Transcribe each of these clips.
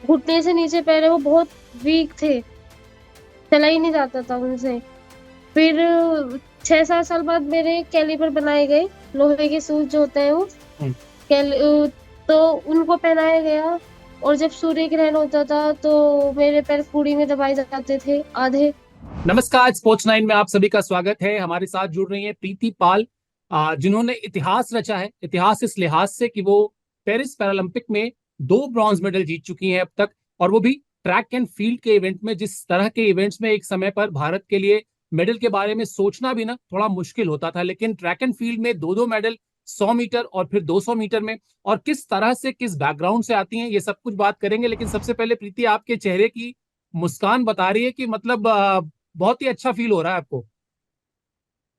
घुटने से नीचे पैर है वो बहुत वीक थे, चला ही नहीं जाता था उनसे। फिर 6-7 साल बाद मेरे कैलिपर बनाए गए, लोहे के शूज जो होते हैं वो हम्म। कैल तो उनको पहनाया गया। और जब सूर्य ग्रहण होता था तो मेरे पैर पूरी में दबाए जाते थे आधे। नमस्कार, स्पोर्ट्स नाइन में आप सभी का स्वागत है। हमारे साथ जुड़ रही हैं प्रीति पाल, जिन्होंने इतिहास रचा है। इतिहास इस लिहाज से कि वो पेरिस पैरालंपिक में 2 ब्रॉन्ज मेडल जीत चुकी हैं अब तक, और वो भी ट्रैक एंड फील्ड के इवेंट में। जिस तरह के इवेंट्स में एक समय पर भारत के लिए मेडल के बारे में सोचना भी ना थोड़ा मुश्किल होता था, लेकिन ट्रैक एंड फील्ड में दो दो मेडल, 100 मीटर और फिर 200 मीटर में, और किस तरह से किस बैकग्राउंड से आती हैं, ये सब कुछ बात करेंगे। लेकिन सबसे पहले प्रीति, आपके चेहरे की मुस्कान बता रही है कि मतलब बहुत ही अच्छा फील हो रहा है आपको।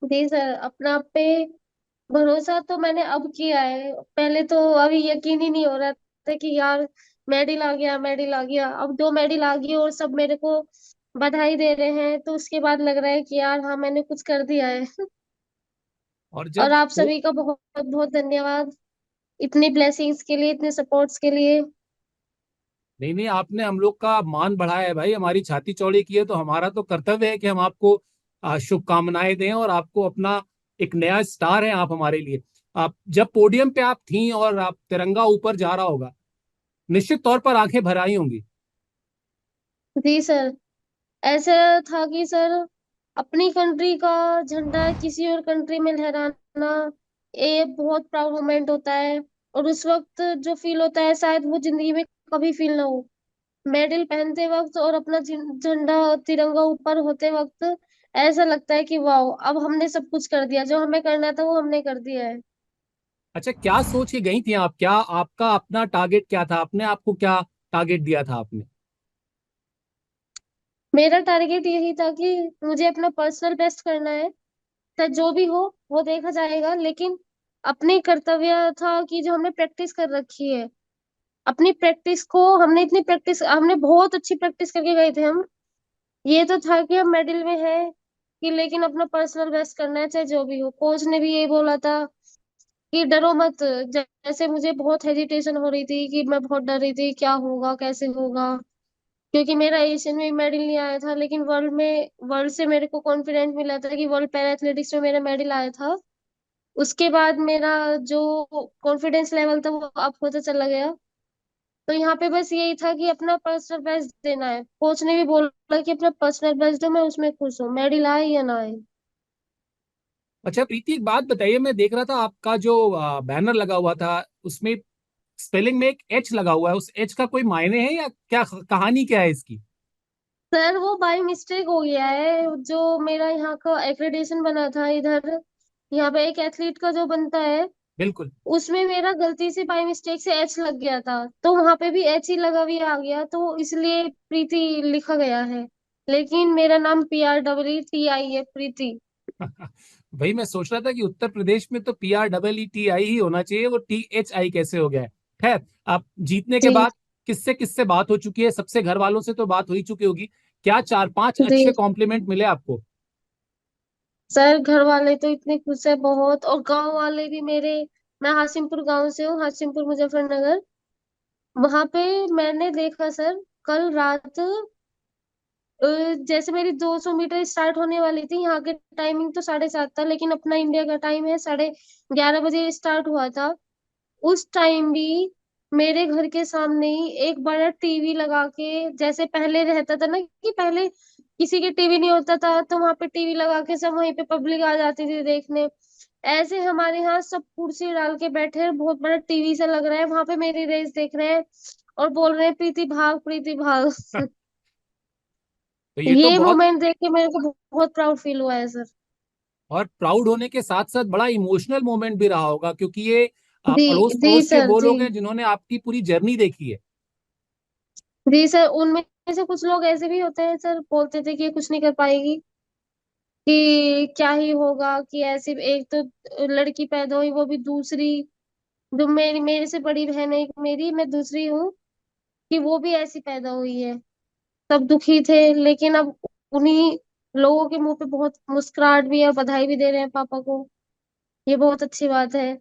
जी सर, अपना आप पे भरोसा तो मैंने अब किया है। पहले तो अभी यकीन ही नहीं हो रहा था कि यार मेडल आ गया, मेडल आ गया। अब 2 मेडल आ गई और सब मेरे को बधाई दे रहे हैं, तो उसके बाद लग रहा है कि यार हाँ, मैंने कुछ कर दिया है। और और जब आप सभी का बहुत बहुत धन्यवाद, इतनी ब्लेसिंग्स के लिए, इतने सपोर्ट्स के लिए। नहीं नहीं, आपने हम लोग का मान बढ़ाया है भाई, हमारी छाती चौड़ी की है, तो हमारा तो कर्तव्य है कि हम आपको शुभकामनाएं दें, और आपको अपना एक नया स्टार है आप हमारे लिए। आप जब पोडियम पे आप थी और आप तिरंगा ऊपर जा रहा होगा, निश्चित तौर पर आंखें भर आई होंगी। जी सर, ऐसा था कि सर अपनी कंट्री का झंडा किसी और कंट्री में लहराना, ये बहुत प्राउड मोमेंट होता है। और उस वक्त जो फील होता है शायद वो जिंदगी में कभी फील ना हो। मेडल पहनते वक्त और अपना झंडा तिरंगा ऊपर होते वक्त ऐसा लगता है कि वाह, अब हमने सब कुछ कर दिया, जो हमें करना था वो हमने कर दिया है। अच्छा, क्या सोच के गई थी आप? क्या आपका अपना टारगेट क्या था? अपने आप को क्या टारगेट दिया था आपने? मेरा टारगेट यही था कि मुझे अपना पर्सनल बेस्ट करना है। तो जो भी हो वो देखा जाएगा, लेकिन अपनी कर्तव्य था कि जो हमने प्रैक्टिस कर रखी है, अपनी प्रैक्टिस को हमने इतनी प्रैक्टिस, हमने बहुत अच्छी प्रैक्टिस करके गए थे हम। ये तो था कि हम मेडल में है कि, लेकिन अपना पर्सनल बेस्ट करना है चाहे जो भी हो। कोच ने भी यही बोला था कि डरो मत। जैसे मुझे बहुत हेजिटेशन हो रही थी कि मैं बहुत डर रही थी क्या होगा कैसे होगा, क्योंकि मेरा एशियन में मेडल नहीं आया था, लेकिन वर्ल्ड से मेरे को कॉन्फिडेंट मिला था कि वर्ल्ड पैरा एथलेटिक्स में मेरा मेडल आया था। उसके बाद मेरा जो कॉन्फिडेंस लेवल था वो अप होता चला गया। तो यहाँ पे बस यही था कि अपना पर्सनल बेस्ट देना है। कोच ने भी बोला कि अपना पर्सनल बेस्ट दो, मैं उसमें खुश हूँ, मेडल आए या ना आए। अच्छा प्रीति, एक बात बताइए, मैं देख रहा था आपका जो बैनर लगा हुआ था, उसमें स्पेलिंग में एक एच लगा हुआ है। उस एच का कोई मायने है या क्या, कहानी क्या है इसकी? सर वो बाय मिस्टेक हो गया है। जो मेरा यहाँ का एक्रेडिटेशन बना था इधर, यहाँ पे एक एथलीट का जो बनता है, बिल्कुल। उसमें मेरा गलती से बाय मिस्टेक से एच लग गया था, तो वहां पे भी एच ही लगा हुआ आ गया, तो इसलिए प्रीति लिखा गया है। लेकिन मेरा नाम PREETI है, प्रीति। भाई मैं सोच रहा था कि उत्तर प्रदेश में तो PREETI ही होना चाहिए, वो THI कैसे हो गया है। खैर, आप जीतने के जी। बाद किससे किससे बात हो चुकी है? सबसे घर वालों से तो बात हो ही चुकी होगी। क्या 4-5 अच्छे जी कॉम्प्लीमेंट मिले आपको? सर, घर वाले तो इतने खुश है बहुत, और गांव वाले भी मेरे। मैं हासिमपुर गांव से हूँ, हासिमपुर मुजफ्फरनगर। वहां पे मैंने देखा सर, कल रात जैसे मेरी 200 मीटर स्टार्ट होने वाली थी, यहाँ के टाइमिंग तो 7:30 था, लेकिन अपना इंडिया का टाइम है 11:30 स्टार्ट हुआ था। उस टाइम भी मेरे घर के सामने ही एक बड़ा टीवी लगा के, जैसे पहले रहता था ना कि पहले किसी के टीवी नहीं होता था तो वहां पे टीवी लगा के सब वहीं पे पब्लिक आ जाती थी देखने। ऐसे हमारे यहाँ सब कुर्सी डाल के बैठे हैं, बहुत बड़ा टीवी सा लग रहा है, वहां पे मेरी रेस देख रहे हैं और बोल रहे हैं प्रीति भाग, प्रीति भाग। तो ये तो ये बहुत, मोमेंट देख के मेरे को बहुत प्राउड फील हुआ है सर। और प्राउड होने के साथ साथ बड़ा इमोशनल मोमेंट भी रहा होगा, क्योंकि ये जी। अड़ोस जी पड़ोस के सर। वो जी। लोग हैं जिन्होंने आपकी पूरी जर्नी देखी है। जी सर, उनमें से कुछ लोग ऐसे भी होते हैं सर, बोलते थे कि ये कुछ नहीं कर पाएगी, कि क्या ही होगा, कि ऐसी एक तो लड़की पैदा हुई, वो भी दूसरी, जो मेरे से बड़ी बहन है एक मेरी, मैं दूसरी हूँ, कि वो भी ऐसी पैदा हुई है। सब दुखी थे, लेकिन अब उन्हीं लोगों के मुंह पे बहुत मुस्कुराहट भी है और बधाई भी दे रहे हैं पापा को। ये बहुत अच्छी बात है।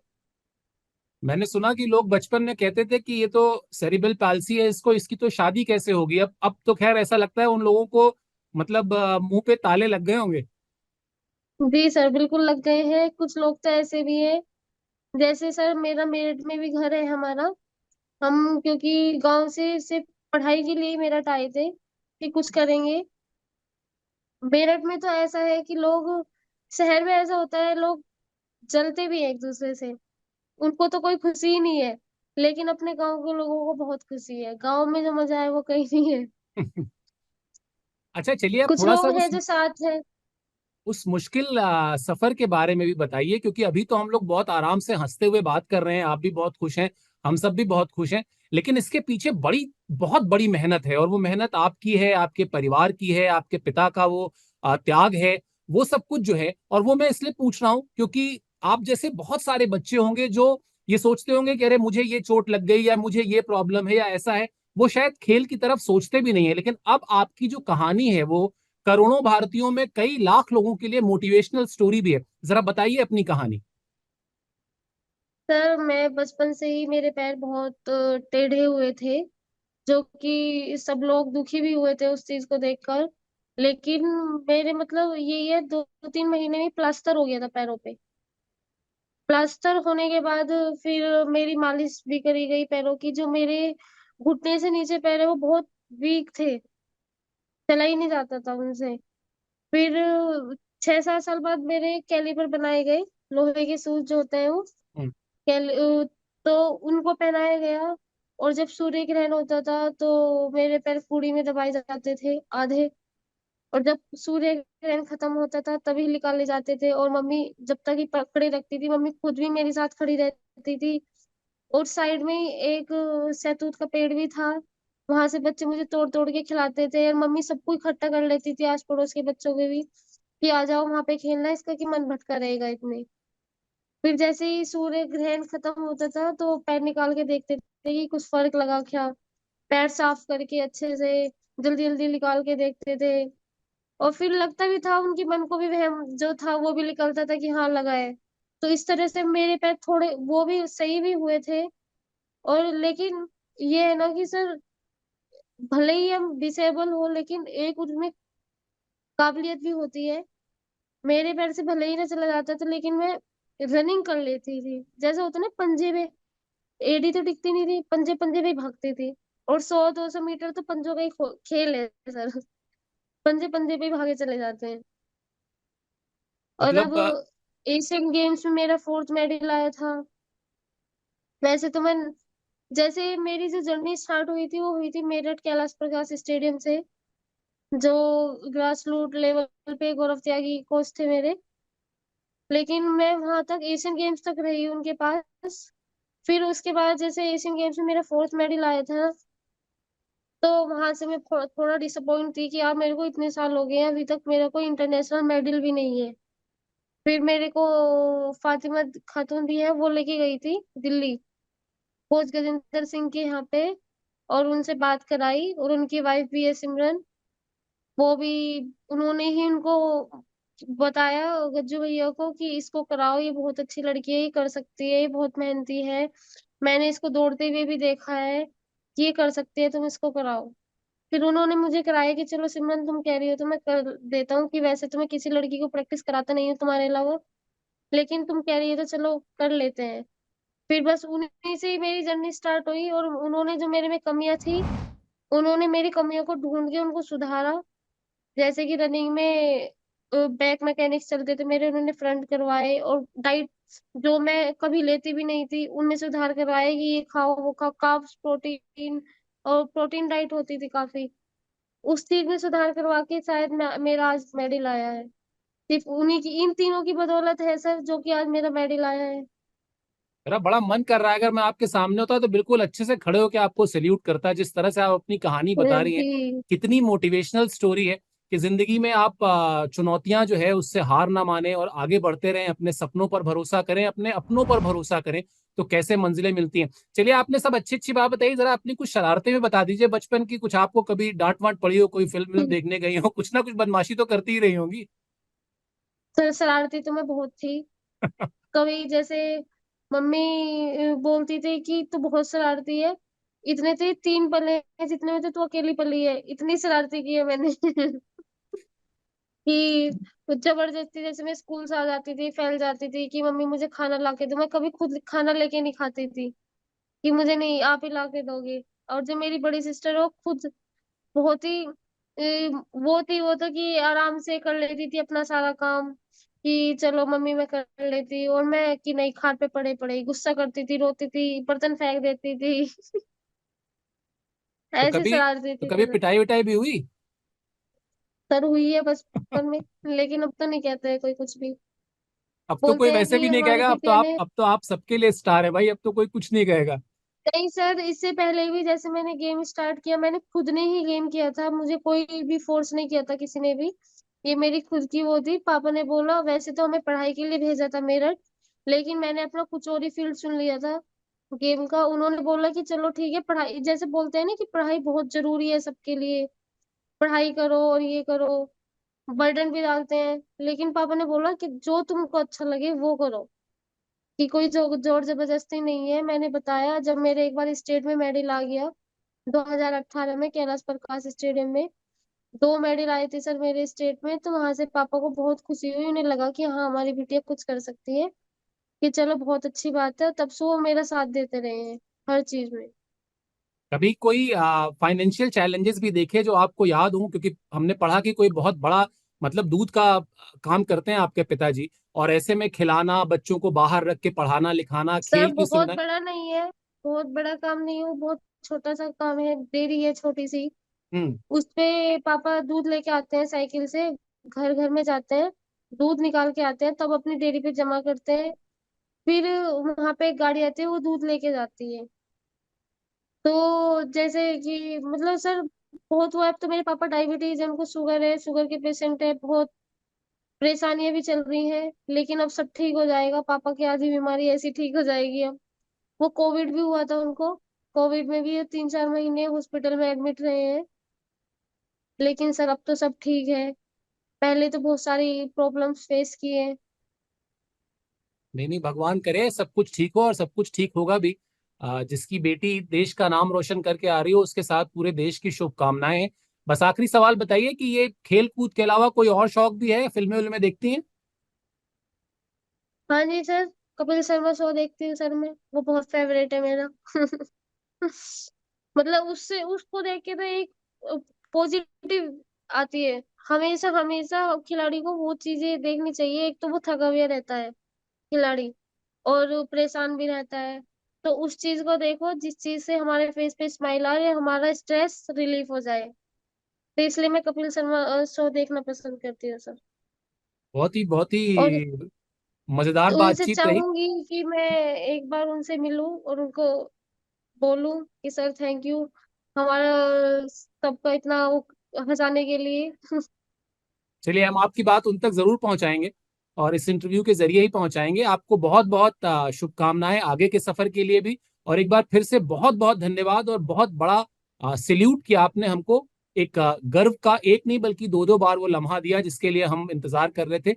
मैंने सुना कि लोग बचपन में कहते थे कि ये तो सेरिब्रल पाल्सी है, इसको इसकी तो शादी कैसे होगी। अब तो खैर ऐसा लगता है उन लोगों को मतलब मुंह पे ताले लग गए होंगे। जी सर, बिल्कुल लग गए हैं। कुछ लोग तो ऐसे भी हैं, जैसे सर मेरा मेरठ में भी घर है हमारा। हम क्योंकि गांव से सिर्फ पढ़ाई के लिए ही मेरठ आए थे कि कुछ करेंगे। मेरठ में तो ऐसा है कि लोग, शहर में ऐसा होता है लोग जलते भी हैं एक दूसरे से, उनको तो कोई खुशी ही नहीं है। लेकिन अपने गांव के लोगों को बहुत खुशी है, गांव में जो मजा है वो कहीं नहीं है। अच्छा, चलिए आप कुछ थोड़ा सा लोग हैं जो साथ है। उस मुश्किल सफर के बारे में भी बताइए, क्योंकि अभी तो हम लोग बहुत आराम से हंसते हुए बात कर रहे हैं, आप भी बहुत खुश हैं, हम सब भी बहुत खुश हैं। लेकिन इसके पीछे बहुत बड़ी मेहनत है, और वो मेहनत आपकी है, आपके परिवार की है, आपके पिता का वो त्याग है, वो सब कुछ जो है। और वो मैं इसलिए पूछ रहा हूँ क्योंकि आप जैसे बहुत सारे बच्चे होंगे जो ये सोचते होंगे कि अरे मुझे ये चोट लग गई, या मुझे ये प्रॉब्लम है, या ऐसा है। वो शायद खेल की तरफ सोचते भी नहीं है, लेकिन अब आपकी जो कहानी है वो करोड़ों भारतीयों में कई लाख लोगों के लिए मोटिवेशनल स्टोरी भी है। जरा बताइए अपनी कहानी। सर मैं बचपन से ही, मेरे पैर बहुत टेढ़े हुए थे, जो कि सब लोग दुखी भी हुए थे उस चीज को देखकर। लेकिन मेरे मतलब यही है, 2-3 महीने में प्लास्टर हो गया था पैरों पे। प्लास्टर होने के बाद फिर मेरी मालिश भी करी गई पैरों की। जो मेरे घुटने से नीचे पैर है वो बहुत वीक थे, चला ही नहीं जाता था उनसे। फिर 6-7 साल बाद मेरे कैलिपर बनाए गए, लोहे के शूज जो होते हैं वो। हम्म। तो उनको पहनाया गया। और जब सूर्य ग्रहण होता था तो मेरे पैर पूरी में दबाए जाते थे आधे। और जब सूर्य ग्रहण खत्म होता था तभी निकाले जाते थे। और मम्मी जब तक ही पकड़े रखती थी, मम्मी खुद भी मेरे साथ खड़ी रहती थी। और साइड में ही एक सहतूत का पेड़ भी था, वहां से बच्चे मुझे तोड़ तोड़ के खिलाते थे। और मम्मी सबको इकट्ठा कर लेती थी, आस पड़ोस के बच्चों के भी, कि आ जाओ वहां पे खेलना है, इसका कि मन भटका रहेगा इतने। फिर जैसे ही सूर्य ग्रहण खत्म होता था तो पैर निकाल के देखते थे कि कुछ फर्क लगा क्या। पैर साफ करके अच्छे से जल्दी जल्दी निकाल के देखते थे। और फिर लगता भी था, उनकी मन को भी वहम जो था वो भी निकलता था कि हाँ लगा है। तो इस तरह से मेरे पैर थोड़े वो भी सही भी हुए थे। और लेकिन ये है ना कि सर, भले ही हम डिसेबल हो लेकिन एक उनमें काबिलियत भी होती है। मेरे पैर से भले ही ना चला जाता था, लेकिन मैं रनिंग कर लेती थी। जैसे होता ना पंजे में, एड़ी तो टिकती नहीं थी, पंजे पंजे में ही भागती थी। और 100-200 मीटर तो पंजों का ही खेल है सर। पंजे पंजे पे ही भागे चले जाते हैं। और अब मतलब एशियन गेम्स में मेरा 4th मेडल आया था। वैसे तो मैं, जैसे मेरी जो जर्नी स्टार्ट हुई थी वो हुई थी मेरठ कैलाश प्रकाश स्टेडियम से, जो ग्रास रूट लेवल पे गौरव त्यागी कोच थे मेरे। लेकिन मैं वहां तक एशियन गेम्स तक रही उनके पास। फिर उसके बाद जैसे एशियन गेम्स में मेरा 4th मेडल आया था, तो वहां से मैं थोड़ा डिसअपॉइंट थी कि यार मेरे को इतने साल हो गए हैं, अभी तक मेरा कोई इंटरनेशनल मेडल भी नहीं है। फिर मेरे को फातिमा खातून भी है, वो लेके गई थी दिल्ली, कोच गजेंद्र सिंह के यहाँ पे। और उनसे बात कराई, और उनकी वाइफ भी है सिमरन, वो भी, उन्होंने ही उनको बताया गज्जू भैया को कि इसको कराओ, ये बहुत अच्छी लड़की है, ये कर सकती है, ये बहुत मेहनती है, मैंने इसको दौड़ते हुए भी देखा है कि ये कर सकती है, तुम इसको कराओ। फिर उन्होंने मुझे कराया कि चलो सिमरन तुम कह रही हो तो मैं कर देता हूँ, कि वैसे तो मैं किसी लड़की को प्रैक्टिस कराता नहीं हूँ तुम्हारे अलावा, लेकिन तुम कह रही हो तो चलो कर लेते हैं। फिर बस उन्हीं से ही मेरी जर्नी स्टार्ट हुई। और उन्होंने जो मेरे में कमियां थी, उन्होंने मेरी कमियों को ढूंढ के उनको सुधारा। जैसे कि रनिंग में बैक मैकेनिक्स चलते थे मेरे, उन्होंने फ्रंट करवाए। और डाइट जो मैं कभी लेती भी नहीं थी उनमें सुधार करवाए, कि ये खाओ वो खाओ, कार्ब्स प्रोटीन, और प्रोटीन डाइट होती थी काफी, उस चीज में सुधार करवा के शायद मेरा आज मेडल आया है। सिर्फ उन्हीं की, इन तीनों की बदौलत है सर, जो कि आज मेरा मेडल आया है। मेरा बड़ा मन कर रहा है, अगर मैं आपके सामने होता तो बिल्कुल अच्छे से खड़े होकर आपको सैल्यूट करता। जिस तरह से आप अपनी कहानी बता रही हैं, जी। कितनी मोटिवेशनल स्टोरी है कि जिंदगी में आप चुनौतियां जो है उससे हार ना माने और आगे बढ़ते रहें, अपने सपनों पर भरोसा करें, अपने अपनों पर भरोसा करें, तो कैसे मंजिलें मिलती हैं। चलिए, आपने सब अच्छी अच्छी बात बताई, जरा अपनी कुछ शरारतें भी बता दीजिए बचपन की। कुछ आपको कभी डांट वांट पड़ी हो, कोई फिल्म देखने गई हो, कुछ ना कुछ बदमाशी तो करती ही रही होंगी। सर शरारती तो मैं बहुत थी। कभी जैसे मम्मी बोलती थी कि तू बहुत शरारती है, इतने थे 3 पले हैं जितने में तो तू अकेली पली है, इतनी शरारती की है मैंने। कि जबरदस्ती, जैसे मैं स्कूल से आ जाती थी, फैल जाती थी कि मम्मी मुझे खाना ला के दो, मैं कभी खुद खाना लेके नहीं खाती थी कि मुझे नहीं, आप ही ला के दोगे। और जो मेरी बड़ी सिस्टर है वो खुद बहुत ही वो तो कि आराम से कर लेती थी अपना सारा काम, कि चलो मम्मी मैं कर लेती, और मैं कि नहीं, खाट पे पड़े पड़े गुस्सा करती थी, रोती थी, बर्तन फेंक देती थी। तो ऐसी कभी शरारती तो थी कभी सर। पिटाई विटाई भी हुई? सर हुई है बचपन में, लेकिन अब तो नहीं कहते हैं कोई कुछ भी। अब तो कोई बोलते हैं वैसे कि भी नहीं हमारी कहेगा, बिटिया ने। अब तो आप सबके लिए स्टार है भाई, अब तो कोई कुछ नहीं कहेगा। नहीं सर, इससे पहले भी जैसे मैंने गेम स्टार्ट किया, मैंने खुद ने ही गेम किया था, मुझे कोई भी फोर्स नहीं किया था किसी ने भी। ये मेरी खुद की वो थी, पापा ने बोला, वैसे तो हमें पढ़ाई के लिए भेजा था मेरठ, लेकिन मैंने अपना कुछ और ही फील्ड चुन लिया था गेम का। उन्होंने बोला कि चलो ठीक है, पढ़ाई जैसे बोलते हैं ना कि पढ़ाई बहुत जरूरी है सबके लिए, पढ़ाई करो और ये करो, बर्डन भी डालते हैं, लेकिन पापा ने बोला कि जो तुमको अच्छा लगे वो करो, कि कोई जोर जबरदस्ती नहीं है। मैंने बताया, जब मेरे एक बार स्टेट में मेडल आ गया 2018 में कैलाश प्रकाश स्टेडियम में, 2 मेडल आए थे सर मेरे स्टेट में, तो वहां से पापा को बहुत खुशी हुई, उन्हें लगा कि हाँ हमारी बिटिया कुछ कर सकती है, कि चलो बहुत अच्छी बात है, तब से वो मेरा साथ देते रहे हैं हर चीज में। कभी कोई फाइनेंशियल चैलेंजेस भी देखे जो आपको याद हो? क्योंकि हमने पढ़ा कि कोई बहुत बड़ा मतलब दूध का काम करते हैं आपके पिताजी, और ऐसे में खिलाना, बच्चों को बाहर रख के पढ़ाना लिखाना, सर खेल की बहुत सुविधा। बड़ा नहीं है, बहुत बड़ा काम नहीं है वो, बहुत छोटा सा काम है, डेयरी है छोटी सी। हम्म। उस पे पापा दूध लेके आते हैं साइकिल से, घर घर में जाते हैं, दूध निकाल के आते हैं, तब अपनी डेयरी पे जमा करते हैं, फिर वहां पे एक गाड़ी आती है वो दूध लेके जाती है। तो जैसे कि मतलब सर बहुत हुआ है, अब तो मेरे पापा डायबिटीज है, उनको शुगर है, शुगर के पेशेंट है, बहुत परेशानियां भी चल रही हैं, लेकिन अब सब ठीक हो जाएगा, पापा की आधी बीमारी ऐसी ठीक हो जाएगी अब। वो कोविड भी हुआ था उनको, कोविड में भी ये 3-4 महीने हॉस्पिटल में एडमिट रहे हैं, लेकिन सर अब तो सब ठीक है। पहले तो बहुत सारी प्रॉब्लम्स फेस किए। नहीं नहीं, भगवान करे सब कुछ ठीक हो, और सब कुछ ठीक होगा भी। जिसकी बेटी देश का नाम रोशन करके आ रही हो, उसके साथ पूरे देश की शुभकामनाएं हैं। बस आखिरी सवाल बताइए कि ये खेल कूद के अलावा कोई और शौक भी है? फिल्में उल्में देखती हैं? हाँ जी सर, कपिल शर्मा शो देखती हूँ सर मैं, वो बहुत फेवरेट है मेरा। मतलब उससे, उसको देख के तो एक पॉजिटिव आती है। हमेशा हमेशा खिलाड़ी को वो चीजें देखनी चाहिए, एक तो वो थका हुआ रहता है खिलाड़ी, और परेशान भी रहता है, तो उस चीज को देखो जिस चीज से हमारे फेस पे स्माइल आ रही है, हमारा स्ट्रेस रिलीफ हो जाए। तो इसलिए मैं कपिल शर्मा शो देखना पसंद करती हूँ सर। बहुत और ही मजेदार उनसे बातचीत रही। चाहूंगी कि मैं एक बार उनसे मिलूं और उनको बोलूं कि सर थैंक यू, हमारा सबका इतना हंसाने के लिए। चलिए, हम आपकी बात उन तक जरूर पहुंचाएंगे, और इस इंटरव्यू के जरिए ही पहुंचाएंगे। आपको बहुत बहुत शुभकामनाएं आगे के सफर के लिए भी। और एक बार फिर से बहुत बहुत धन्यवाद, और बहुत बड़ा सल्यूट किया आपने हमको। एक गर्व का एक नहीं बल्कि दो दो बार वो लम्हा दिया जिसके लिए हम इंतजार कर रहे थे।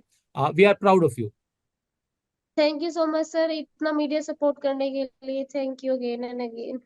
We are proud of you. Thank you so much sir, इतना मीडिया सपोर्ट करने के लिए, thank you again and again.